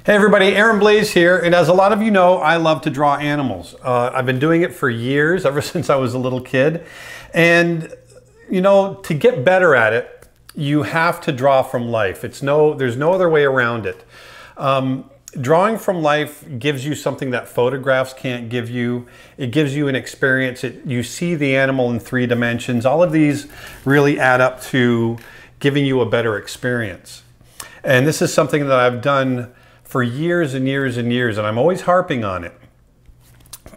Hey everybody, Blaise here, and as a lot of you know, I love to draw animals. I've been doing it for years, ever since I was a little kid. And you know, to get better at it, you have to draw from life. There's no other way around it. Drawing from life gives you something that photographs can't give you. It gives you an experience. You see the animal in 3 dimensions. All of these really add up to giving you a better experience. And this is something that I've done for years and years and years, and I'm always harping on it.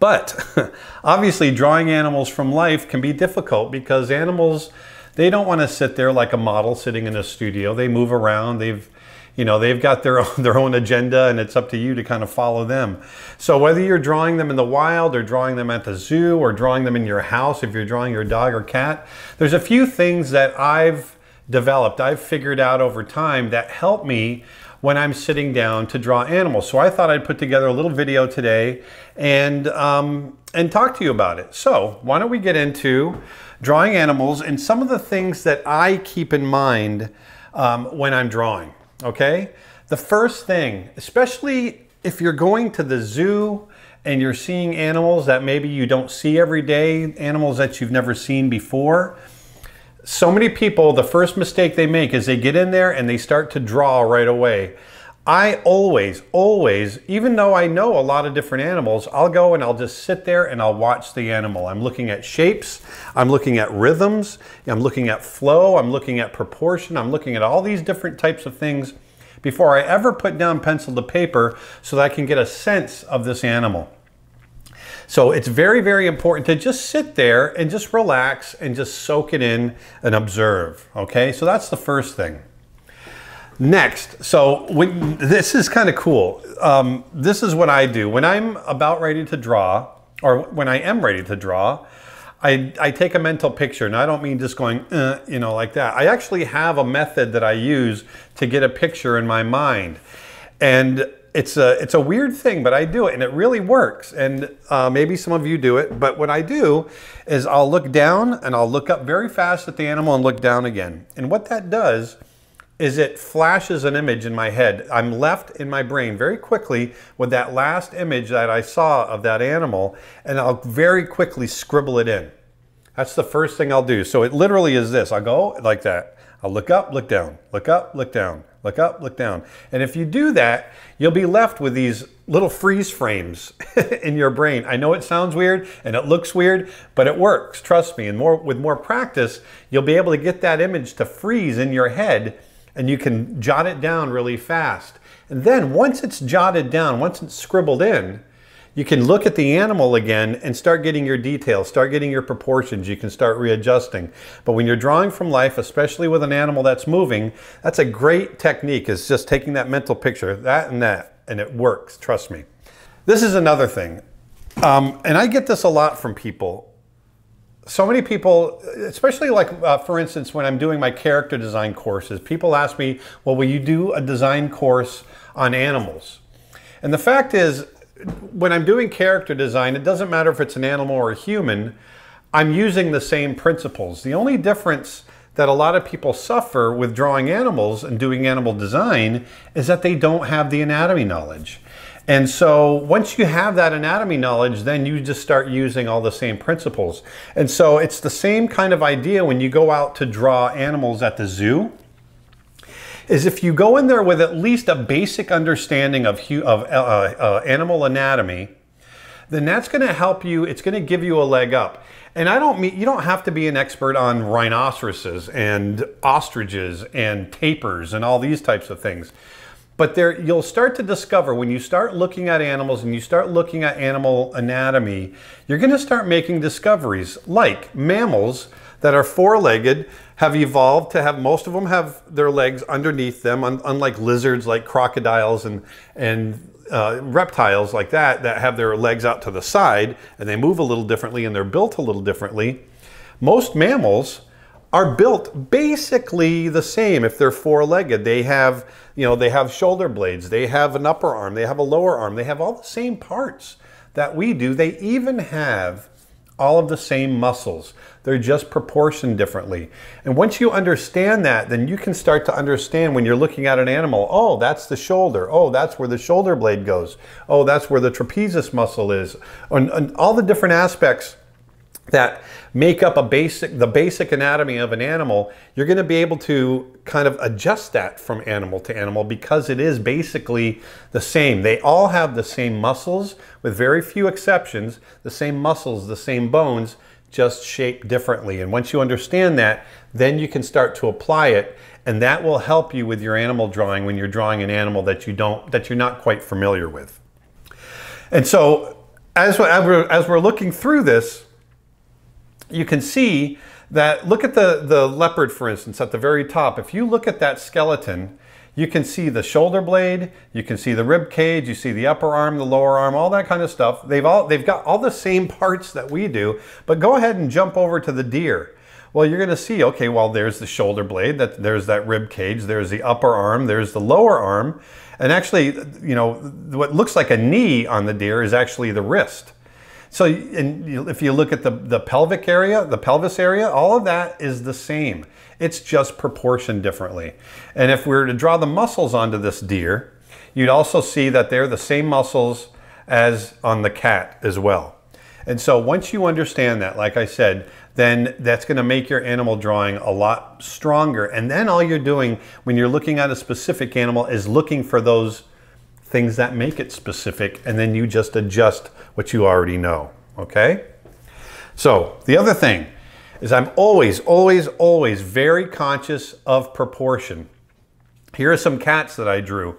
But obviously drawing animals from life can be difficult because animals, they don't want to sit there like a model sitting in a studio. They move around. They've got their own agenda, and it's up to you to kind of follow them. So whether you're drawing them in the wild or drawing them at the zoo or drawing them in your house, if you're drawing your dog or cat, there's a few things that I've developed, I've figured out over time that help me when I'm sitting down to draw animals. So I thought I'd put together a little video today and talk to you about it. So why don't we get into drawing animals and some of the things that I keep in mind when I'm drawing, okay? The first thing, especially if you're going to the zoo and you're seeing animals that maybe you don't see every day, animals that you've never seen before, so many people, the first mistake they make is they get in there and they start to draw right away. I always, even though I know a lot of different animals, I'll go and I'll just sit there and I'll watch the animal. I'm looking at shapes, I'm looking at rhythms, I'm looking at flow, I'm looking at proportion, I'm looking at all these different types of things before I ever put down pencil to paper so that I can get a sense of this animal. So it's very, very important to just sit there and just relax and just soak it in and observe, okay? So that's the first thing. Next, so this is kind of cool. This is what I do. When I'm about ready to draw, or when I am ready to draw, I take a mental picture, and I don't mean just going, you know, like that. I actually have a method that I use to get a picture in my mind. And it's a weird thing, but I do it and it really works. And maybe some of you do it, but what I do is I'll look down and I'll look up very fast at the animal and look down again. And what that does is it flashes an image in my head. I'm left in my brain very quickly with that last image that I saw of that animal, and I'll very quickly scribble it in. That's the first thing I'll do. So it literally is this. I'll go like that. I'll look up, look down, look up, look down, look up, look down. And if you do that, you'll be left with these little freeze frames in your brain. I know it sounds weird and it looks weird, but it works, trust me. And with more practice, you'll be able to get that image to freeze in your head, and you can jot it down really fast. And then once it's jotted down, once it's scribbled in, you can look at the animal again and start getting your details, start getting your proportions. You can start readjusting. But when you're drawing from life, especially with an animal that's moving, that's a great technique, is just taking that mental picture, that, and it works, trust me. This is another thing, and I get this a lot from people. So many people, especially like, for instance, when I'm doing my character design courses, people ask me, well, will you do a design course on animals? And the fact is, when I'm doing character design, it doesn't matter if it's an animal or a human, I'm using the same principles. The only difference that a lot of people suffer with drawing animals and doing animal design is that they don't have the anatomy knowledge. And so once you have that anatomy knowledge, then you just start using all the same principles. And so it's the same kind of idea when you go out to draw animals at the zoo. Is if you go in there with at least a basic understanding of animal anatomy, then that's going to help you, it's going to give you a leg up. And I don't mean, you don't have to be an expert on rhinoceroses and ostriches and tapirs and all these types of things. But you'll start to discover, when you start looking at animals and you start looking at animal anatomy, you're going to start making discoveries like mammals that are four-legged have evolved to have, most of them have their legs underneath them, unlike lizards like crocodiles and reptiles like that have their legs out to the side, and they move a little differently and they're built a little differently. Most mammals are built basically the same if they're four-legged. They have, they have shoulder blades, they have an upper arm, they have a lower arm, they have all the same parts that we do. They even have all of the same muscles. They're just proportioned differently. And once you understand that, then you can start to understand when you're looking at an animal, oh, that's the shoulder. Oh, that's where the shoulder blade goes. Oh, that's where the trapezius muscle is. And all the different aspects that make up the basic anatomy of an animal, you're going to be able to kind of adjust that from animal to animal because it is basically the same. They all have the same muscles with very few exceptions, the same muscles, the same bones, just shaped differently. And once you understand that, then you can start to apply it, and that will help you with your animal drawing when you're drawing an animal that you're not quite familiar with. And so as we're looking through this, you can see that, look at the leopard, for instance, at the very top. If you look at that skeleton, you can see the shoulder blade, you can see the rib cage, you see the upper arm, the lower arm, all that kind of stuff. They've got all the same parts that we do, but go ahead and jump over to the deer. Well, you're gonna see, okay, well, there's the shoulder blade, there's that rib cage, there's the upper arm, there's the lower arm, and actually, you know, what looks like a knee on the deer is actually the wrist. So if you look at the pelvic area, the pelvis area, all of that is the same. It's just proportioned differently. And if we were to draw the muscles onto this deer, you'd also see that they're the same muscles as on the cat as well. And so once you understand that, like I said, then that's going to make your animal drawing a lot stronger. And then all you're doing when you're looking at a specific animal is looking for those things that make it specific, and then you just adjust what you already know, okay? So the other thing is I'm always very conscious of proportion. Here are some cats that I drew,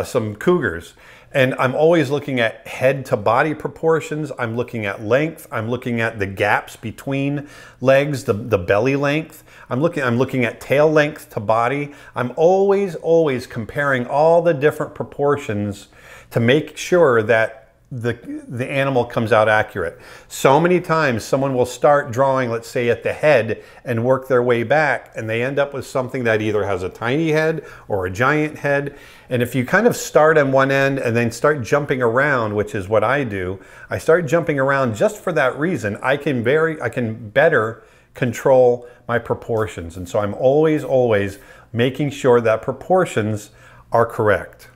some cougars, and I'm always looking at head to body proportions. I'm looking at length. I'm looking at the gaps between legs, the belly length. I'm looking at tail length to body. I'm always comparing all the different proportions to make sure that the animal comes out accurate. So many times someone will start drawing, let's say at the head, and work their way back, and they end up with something that either has a tiny head or a giant head. And if you kind of start on one end and then start jumping around, which is what I do, I start jumping around just for that reason. I can better control my proportions. And so I'm always making sure that proportions are correct.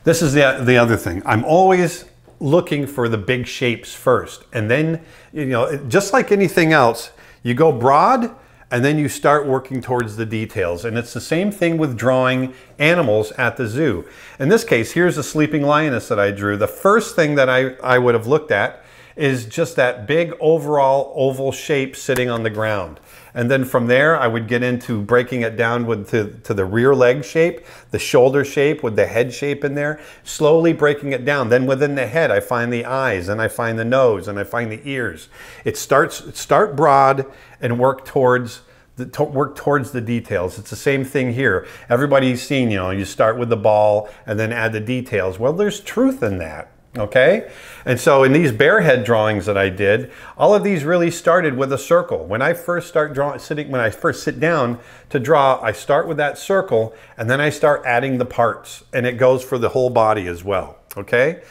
This is the other thing. I'm always looking for the big shapes first. And then, you know, just like anything else, you go broad and then you start working towards the details. And it's the same thing with drawing animals at the zoo. In this case, here's a sleeping lioness that I drew. The first thing that I would have looked at is just that big overall oval shape sitting on the ground. And then from there, I would get into breaking it down to the rear leg shape, the shoulder shape with the head shape in there, slowly breaking it down. Then within the head, I find the eyes, and I find the nose, and I find the ears. Start broad and work towards the details. It's the same thing here. Everybody's seen, you know, you start with the ball and then add the details. Well, there's truth in that. Okay, and so in these bear head drawings that I did, all of these really started with a circle. When I first sit down to draw, I start with that circle, and then I start adding the parts, and it goes for the whole body as well. Okay.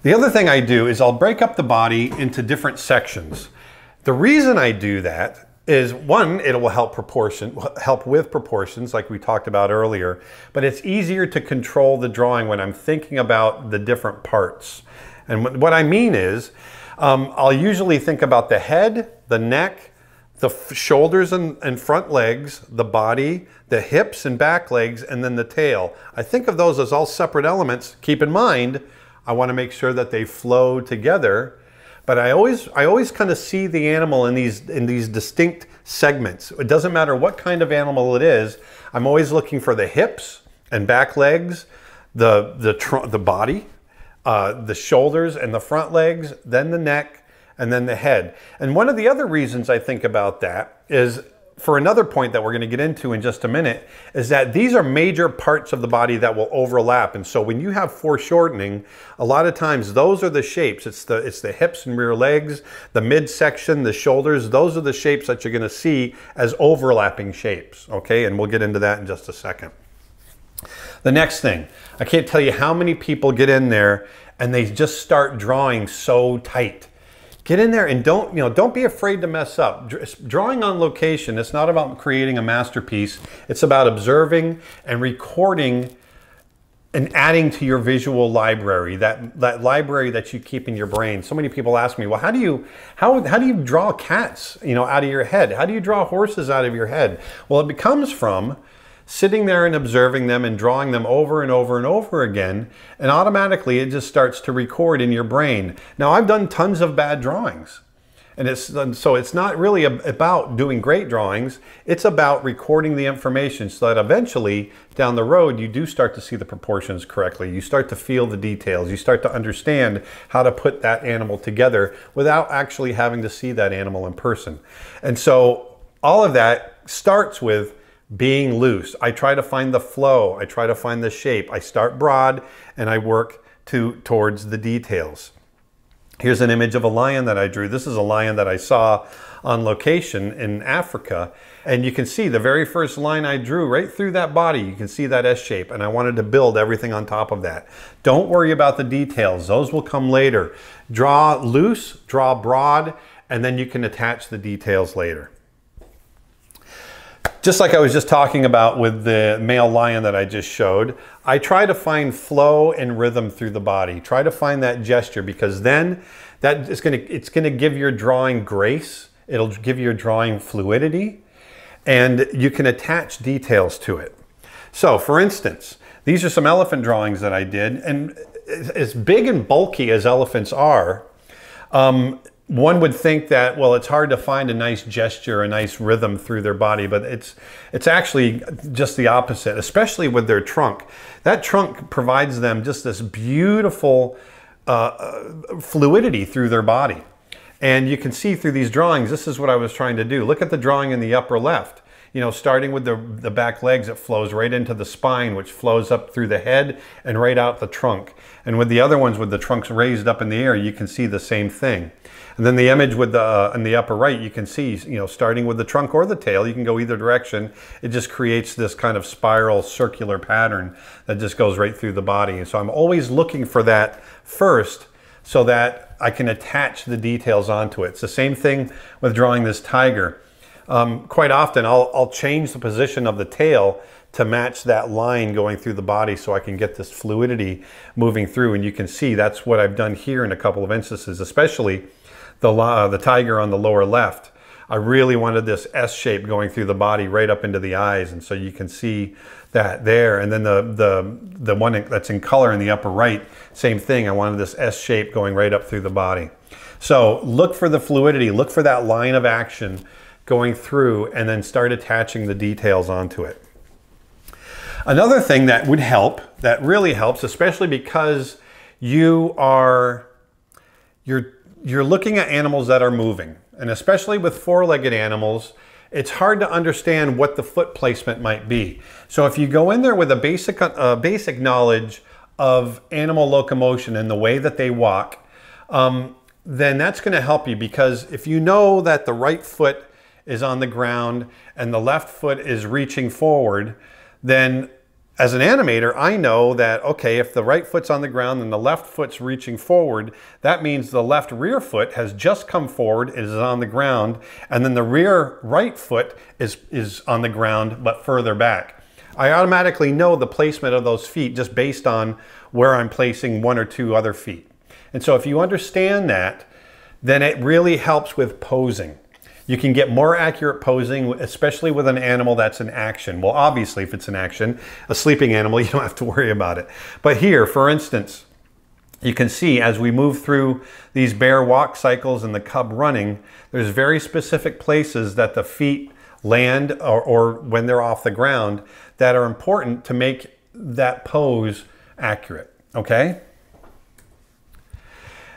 The other thing I do is I'll break up the body into different sections. The reason I do that is, one, it will help with proportions like we talked about earlier, but it's easier to control the drawing when I'm thinking about the different parts. And what I mean is, I'll usually think about the head, the neck, the shoulders and front legs, the body, the hips and back legs, and then the tail. I think of those as all separate elements. Keep in mind, I want to make sure that they flow together. But I always kind of see the animal in these distinct segments. It doesn't matter what kind of animal it is. I'm always looking for the hips and back legs, the body, the shoulders and the front legs, then the neck, and then the head. And one of the other reasons I think about that is, for another point that we're going to get into in just a minute, is that these are major parts of the body that will overlap. And so when you have foreshortening, a lot of times those are the shapes. It's the hips and rear legs, the midsection, the shoulders. Those are the shapes that you're going to see as overlapping shapes. Okay, and we'll get into that in just a second. The next thing, I can't tell you how many people get in there and they just start drawing so tight. Get in there and don't be afraid to mess up. Drawing on location, it's not about creating a masterpiece. It's about observing and recording and adding to your visual library, that library that you keep in your brain. So many people ask me, well, how do you draw cats, out of your head? How do you draw horses out of your head? Well, it comes from sitting there and observing them and drawing them over and over and over again, and automatically it just starts to record in your brain. Now, I've done tons of bad drawings, so it's not really about doing great drawings. It's about recording the information so that eventually down the road you do start to see the proportions correctly. You start to feel the details. You start to understand how to put that animal together without actually having to see that animal in person. And so all of that starts with being loose. I try to find the flow. I try to find the shape. I start broad and I work towards the details. Here's an image of a lion that I drew. This is a lion that I saw on location in Africa. And you can see the very first line I drew right through that body. You can see that S shape, and I wanted to build everything on top of that. Don't worry about the details. Those will come later. Draw loose, draw broad, and then you can attach the details later. Just like I was just talking about with the male lion that I just showed, I try to find flow and rhythm through the body. Try to find that gesture, because then it's gonna give your drawing grace. It'll give your drawing fluidity, and you can attach details to it. So for instance, these are some elephant drawings that I did, and as big and bulky as elephants are, one would think that, well, it's hard to find a nice gesture, a nice rhythm through their body, but it's actually just the opposite, especially with their trunk. That trunk provides them just this beautiful fluidity through their body. And you can see through these drawings, this is what I was trying to do. Look at the drawing in the upper left. Starting with the back legs, it flows right into the spine, which flows up through the head and right out the trunk. And with the other ones, with the trunks raised up in the air, you can see the same thing. And then the image with in the upper right, you can see, starting with the trunk or the tail, you can go either direction. It just creates this kind of spiral circular pattern that just goes right through the body. And so I'm always looking for that first so that I can attach the details onto it. It's the same thing with drawing this tiger. Quite often I'll change the position of the tail to match that line going through the body so I can get this fluidity moving through. And you can see that's what I've done here in a couple of instances, especially the tiger on the lower left. I really wanted this S shape going through the body right up into the eyes, and so you can see that there. And then the one that's in color in the upper right, same thing. I wanted this S shape going right up through the body. So look for the fluidity, look for that line of action going through, and then start attaching the details onto it. Another thing that would help, that really helps, especially because you're looking at animals that are moving, and especially with four-legged animals, it's hard to understand what the foot placement might be. So if you go in there with a basic knowledge of animal locomotion and the way that they walk, then that's going to help you, because if you know that the right foot is on the ground and the left foot is reaching forward, then as an animator, I know that, okay, if the right foot's on the ground and the left foot's reaching forward, that means the left rear foot has just come forward, it is on the ground, and then the rear right foot is on the ground but further back. I automatically know the placement of those feet just based on where I'm placing one or two other feet. And so if you understand that, then it really helps with posing. You can get more accurate posing, especially with an animal that's in action. Well, obviously, if it's in action, a sleeping animal, you don't have to worry about it. But here, for instance, you can see as we move through these bear walk cycles and the cub running, there's very specific places that the feet land or when they're off the ground that are important to make that pose accurate, okay?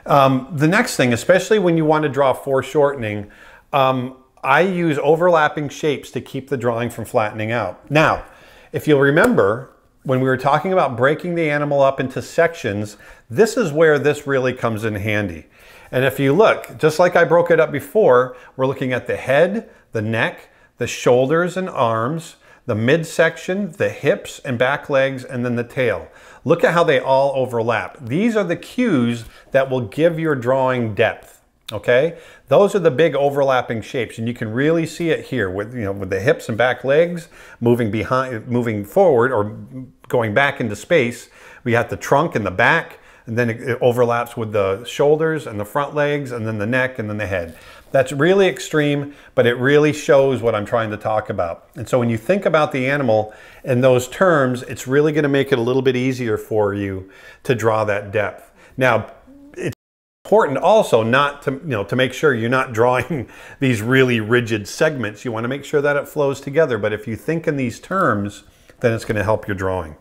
The next thing, especially when you want to draw foreshortening, I use overlapping shapes to keep the drawing from flattening out. Now, if you'll remember, when we were talking about breaking the animal up into sections, this is where this really comes in handy. And if you look, just like I broke it up before, we're looking at the head, the neck, the shoulders and arms, the midsection, the hips and back legs, and then the tail. Look at how they all overlap. These are the cues that will give your drawing depth, Okay, those are the big overlapping shapes, and you can really see it here with, you know, with the hips and back legs moving behind, moving forward or going back into space. We have the trunk and the back, and then it overlaps with the shoulders and the front legs, and then the neck, and then the head. That's really extreme, but it really shows what I'm trying to talk about. And so when you think about the animal in those terms, it's really going to make it a little bit easier for you to draw that depth. Now, important also not to, to make sure you're not drawing these really rigid segments. You want to make sure that it flows together. But if you think in these terms, then it's going to help your drawing.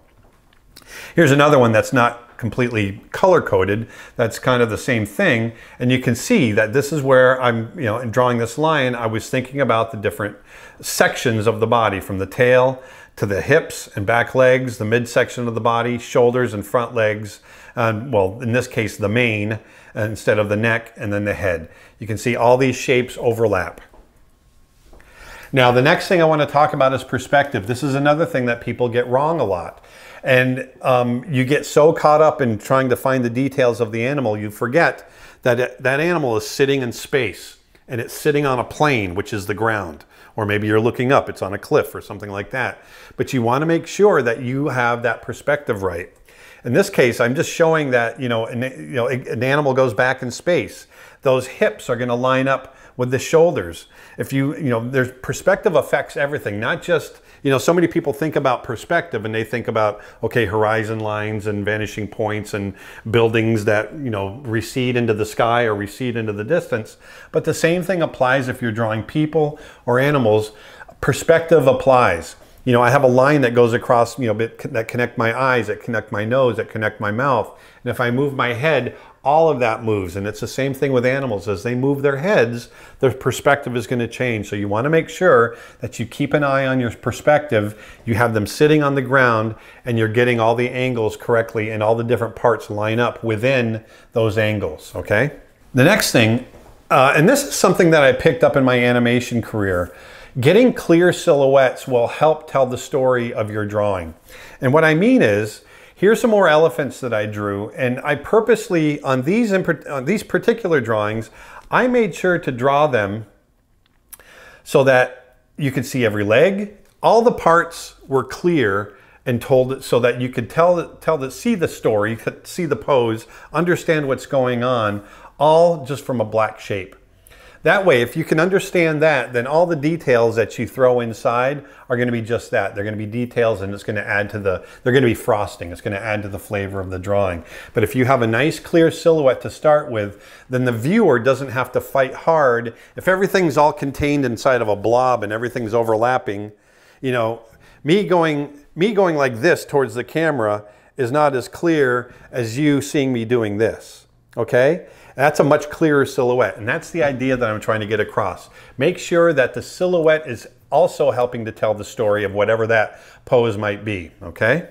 Here's another one that's not completely color coded. That's kind of the same thing. And you can see that this is where I'm, in drawing this lion, I was thinking about the different sections of the body, from the tail to the hips and back legs, the midsection of the body, shoulders and front legs, and well, in this case, the mane instead of the neck, and then the head. You can see all these shapes overlap. Now, the next thing I want to talk about is perspective. This is another thing that people get wrong a lot. And you get so caught up in trying to find the details of the animal, you forget that that animal is sitting in space, and it's sitting on a plane, which is the ground. Or maybe you're looking up, it's on a cliff or something like that. But you want to make sure that you have that perspective right. In this case, I'm just showing that, an animal goes back in space. Those hips are going to line up with the shoulders. If there's perspective affects everything, not just, so many people think about perspective and they think about, okay, horizon lines and vanishing points and buildings that, recede into the sky or recede into the distance. But the same thing applies if you're drawing people or animals. Perspective applies. I have a line that goes across, that connect my eyes, that connect my nose, that connect my mouth. And if I move my head, all of that moves. And it's the same thing with animals. As they move their heads, their perspective is going to change. So you want to make sure that you keep an eye on your perspective. You have them sitting on the ground and you're getting all the angles correctly and all the different parts line up within those angles, okay? The next thing, and this is something that I picked up in my animation career, getting clear silhouettes will help tell the story of your drawing. And what I mean is, here's some more elephants that I drew, and I purposely, on these particular drawings, I made sure to draw them so that you could see every leg. All the parts were clear and told so that you could see the story, see the pose, understand what's going on, all just from a black shape. That way, if you can understand that, then all the details that you throw inside are going to be just that. They're going to be details, and it's going to add to they're going to be frosting. It's going to add to the flavor of the drawing. But if you have a nice clear silhouette to start with, then the viewer doesn't have to fight hard. If everything's all contained inside of a blob and everything's overlapping, me going like this towards the camera is not as clear as you seeing me doing this, okay? That's a much clearer silhouette, and that's the idea that I'm trying to get across. Make sure that the silhouette is also helping to tell the story of whatever that pose might be, okay?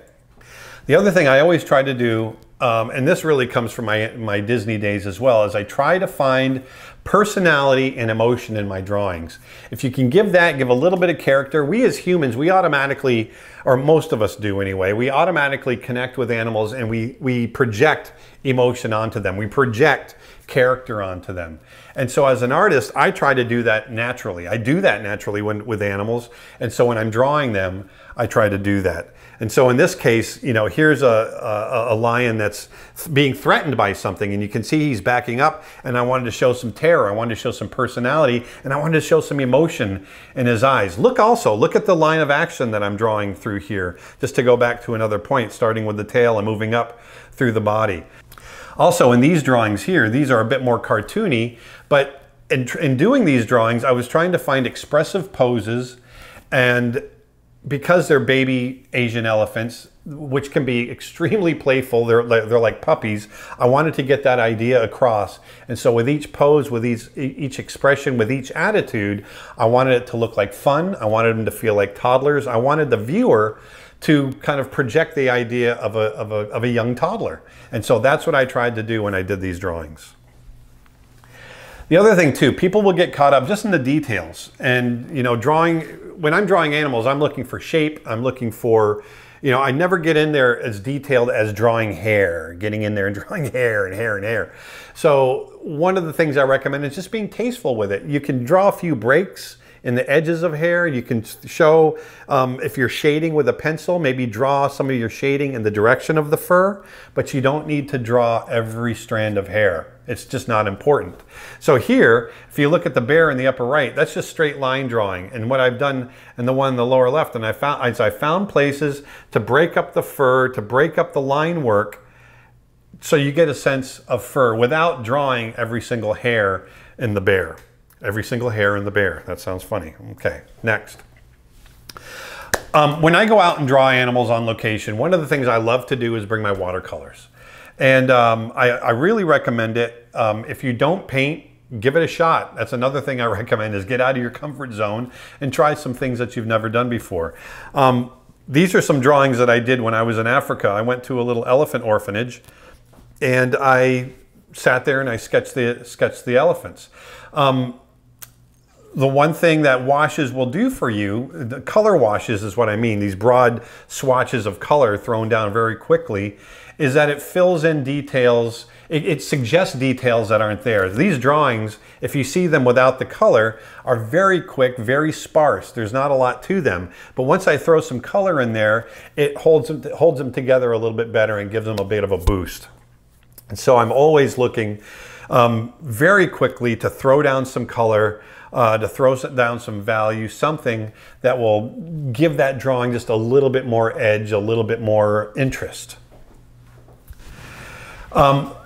The other thing I always try to do, and this really comes from my Disney days as well, is I try to find personality and emotion in my drawings. If you can give a little bit of character, we as humans, we automatically, or most of us do anyway, we automatically connect with animals and we project emotion onto them. We project character onto them. And so as an artist, I try to do that naturally. I do that naturally with animals. And so when I'm drawing them, I try to do that. And so in this case, here's a lion that's being threatened by something, and you can see he's backing up, and I wanted to show some terror. I wanted to show some personality, and I wanted to show some emotion in his eyes. Look at the line of action that I'm drawing through here, just to go back to another point, starting with the tail and moving up through the body. Also, in these drawings here, these are a bit more cartoony, but in doing these drawings, I was trying to find expressive poses, and because they're baby Asian elephants, which can be extremely playful, they're like puppies, I wanted to get that idea across. And so with each pose, with each expression, with each attitude, I wanted it to look like fun. I wanted them to feel like toddlers. I wanted the viewer to kind of project the idea of a young toddler. And so that's what I tried to do when I did these drawings. The other thing too, people will get caught up just in the details. And when I'm drawing animals, I'm looking for shape, I'm looking for you know, I never get in there as detailed as drawing hair, getting in there and drawing hair and hair and hair. So one of the things I recommend is just being tasteful with it. You can draw a few breaks in the edges of hair. You can show, if you're shading with a pencil, maybe draw some of your shading in the direction of the fur, but you don't need to draw every strand of hair. It's just not important. So here, if you look at the bear in the upper right, that's just straight line drawing. And what I've done in the one in the lower left, and I found places to break up the fur, to break up the line work, so you get a sense of fur without drawing every single hair in the bear. Every single hair in the bear. That sounds funny. Okay, next. When I go out and draw animals on location, one of the things I love to do is bring my watercolors. And I really recommend it. If you don't paint, give it a shot. That's another thing I recommend, is get out of your comfort zone and try some things that you've never done before. These are some drawings that I did when I was in Africa. I went to a little elephant orphanage and I sat there and I sketched the elephants. The one thing that washes will do for you, the color washes is what I mean, these broad swatches of color thrown down very quickly, is that it fills in details, it suggests details that aren't there. These drawings, if you see them without the color, are very quick, very sparse. There's not a lot to them. But once I throw some color in there, it holds them together a little bit better and gives them a bit of a boost. And so I'm always looking very quickly to throw down some color, to throw down some value, something that will give that drawing just a little bit more edge, a little bit more interest.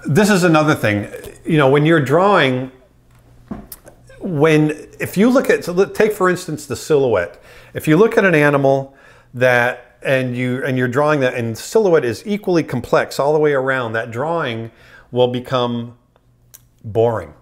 This is another thing, you know, when you're drawing, if you look at, so take for instance the silhouette. If you look at an animal that, and you're drawing that, and silhouette is equally complex all the way around, that drawing will become boring.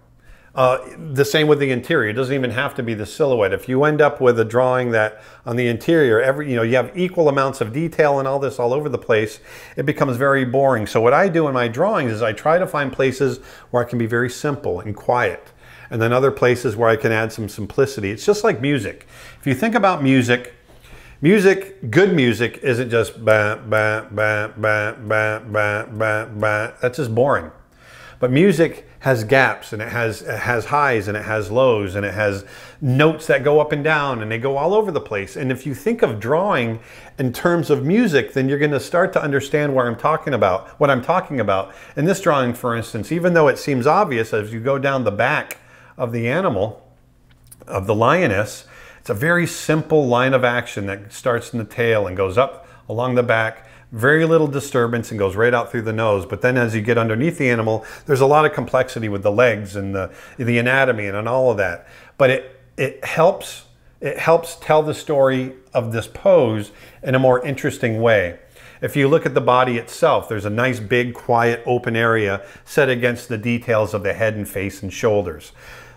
The same with the interior. It doesn't even have to be the silhouette. If you end up with a drawing that on the interior, you have equal amounts of detail and all this all over the place, it becomes very boring. So what I do in my drawings is I try to find places where I can be very simple and quiet, and then other places where I can add some simplicity. It's just like music. If you think about music, good music isn't just ba ba ba ba ba ba ba ba. That's just boring. But music has gaps, and it has highs, and it has lows, and it has notes that go up and down, and they go all over the place. And if you think of drawing in terms of music, then you're going to start to understand what I'm talking about. In this drawing, for instance, even though it seems obvious, as you go down the back of the animal, of the lioness, it's a very simple line of action that starts in the tail and goes up along the back. Very little disturbance and goes right out through the nose. But then as you get underneath the animal, there's a lot of complexity with the legs and the anatomy and all of that. But it helps tell the story of this pose in a more interesting way. If you look at the body itself, there's a nice big quiet open area set against the details of the head and face and shoulders.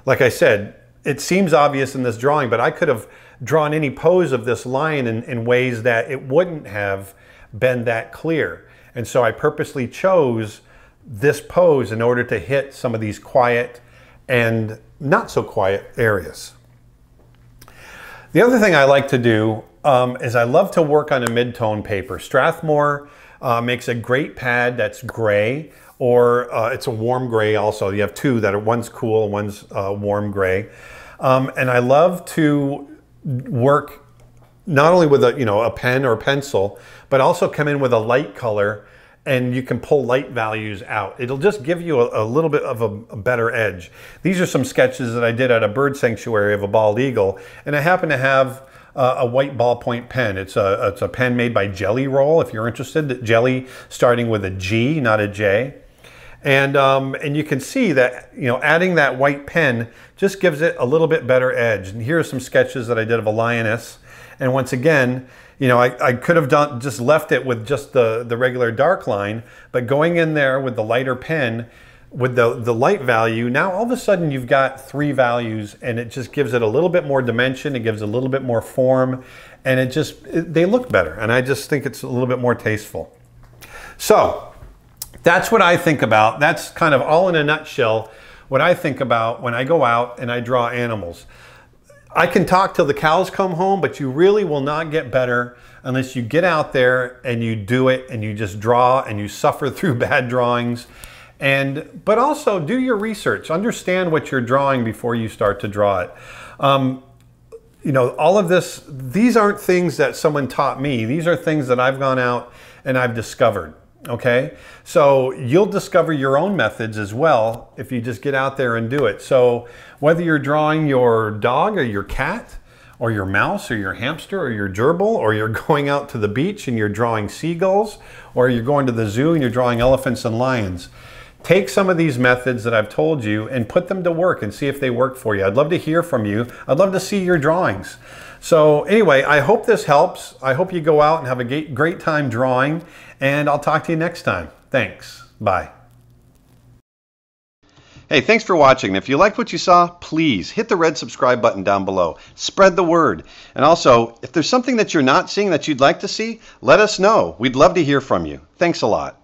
Like I said, it seems obvious in this drawing, but I could have drawn any pose of this lion in ways that it wouldn't have been that clear. And so I purposely chose this pose in order to hit some of these quiet and not so quiet areas. The other thing I like to do is I love to work on a mid-tone paper. Strathmore makes a great pad that's gray, or it's a warm gray also. You have two that are, one's cool and one's warm gray. And I love to work not only with a pen or a pencil, but also come in with a light color, and you can pull light values out. It'll just give you a little bit of a better edge. These are some sketches that I did at a bird sanctuary of a bald eagle, and I happen to have a white ballpoint pen. It's a pen made by Jelly Roll, if you're interested. Jelly starting with a G, not a J. And you can see that, adding that white pen just gives it a little bit better edge. And here are some sketches that I did of a lioness. And once again, I could have just left it with just the regular dark line, but going in there with the lighter pen, with the light value, now all of a sudden you've got three values, and it just gives it a little bit more dimension, it gives a little bit more form, and they look better. And I just think it's a little bit more tasteful. So that's what I think about. That's kind of all in a nutshell what I think about when I go out and I draw animals. I can talk till the cows come home, but you really will not get better unless you get out there and you do it and you just draw and you suffer through bad drawings. But also do your research. Understand what you're drawing before you start to draw it. You know, all of this, these aren't things that someone taught me. These are things that I've gone out and I've discovered. Okay, so you'll discover your own methods as well if you just get out there and do it. So whether you're drawing your dog or your cat or your mouse or your hamster or your gerbil, or you're going out to the beach and you're drawing seagulls, or you're going to the zoo and you're drawing elephants and lions, take some of these methods that I've told you and put them to work and see if they work for you. I'd love to hear from you. I'd love to see your drawings. So anyway, I hope this helps. I hope you go out and have a great time drawing, and I'll talk to you next time. Thanks. Bye. Hey, thanks for watching. If you liked what you saw, please hit the red subscribe button down below. Spread the word. And also, if there's something that you're not seeing that you'd like to see, let us know. We'd love to hear from you. Thanks a lot.